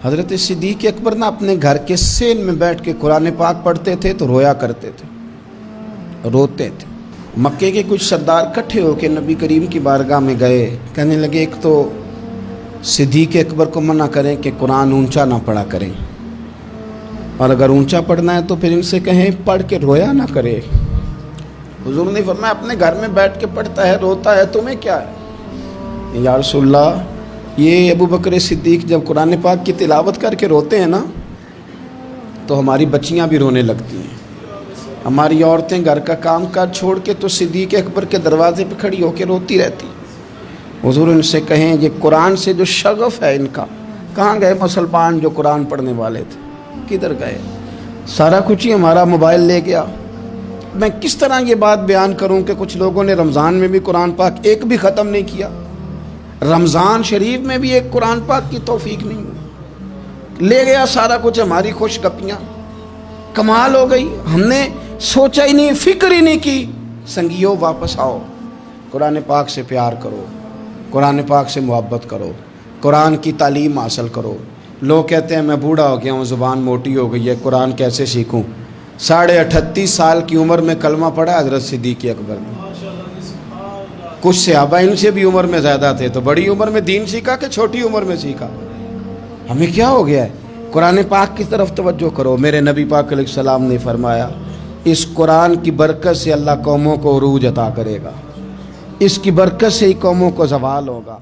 حضرت صدیق اکبر نا اپنے گھر کے سین میں بیٹھ کے قرآن پاک پڑھتے تھے تو رویا کرتے تھے، روتے تھے۔ مکے کے کچھ سردار اکٹھے ہو کے نبی کریم کی بارگاہ میں گئے، کہنے لگے ایک تو صدیق اکبر کو منع کریں کہ قرآن اونچا نہ پڑھا کریں، اور اگر اونچا پڑھنا ہے تو پھر ان سے کہیں پڑھ کے رویا نہ کرے۔ حضور نے فرمایا اپنے گھر میں بیٹھ کے پڑھتا ہے، روتا ہے، تمہیں کیا ہے؟ یا رسول اللہ، یہ ابو بکر صدیق جب قرآن پاک کی تلاوت کر کے روتے ہیں نا تو ہماری بچیاں بھی رونے لگتی ہیں، ہماری عورتیں گھر کا کام کاج چھوڑ کے تو صدیق اکبر کے دروازے پہ کھڑی ہو کے روتی رہتی۔ حضور ان سے کہیں یہ قرآن سے جو شغف ہے ان کا، کہاں گئے مسلمان جو قرآن پڑھنے والے تھے، کدھر گئے؟ سارا کچھ ہی ہمارا موبائل لے گیا۔ میں کس طرح یہ بات بیان کروں کہ کچھ لوگوں نے رمضان میں بھی قرآن پاک ایک بھی ختم نہیں کیا، رمضان شریف میں بھی ایک قرآن پاک کی توفیق نہیں ہوئی، لے گیا سارا کچھ ہماری خوش گپیاں۔ کمال ہو گئی، ہم نے سوچا ہی نہیں، فکر ہی نہیں کی۔ سنگیو واپس آؤ، قرآن پاک سے پیار کرو، قرآن پاک سے محبت کرو، قرآن کی تعلیم حاصل کرو۔ لوگ کہتے ہیں میں بوڑھا ہو گیا ہوں، زبان موٹی ہو گئی ہے، قرآن کیسے سیکھوں؟ 38.5 سال کی عمر میں کلمہ پڑھا حضرت صدیق اکبر نے۔ کچھ صحابہ ان سے بھی عمر میں زیادہ تھے، تو بڑی عمر میں دین سیکھا کہ چھوٹی عمر میں سیکھا؟ ہمیں کیا ہو گیا ہے؟ قرآن پاک کی طرف توجہ کرو۔ میرے نبی پاک علیہ السلام نے فرمایا اس قرآن کی برکت سے اللہ قوموں کو عروج عطا کرے گا، اس کی برکت سے ہی قوموں کو زوال ہوگا۔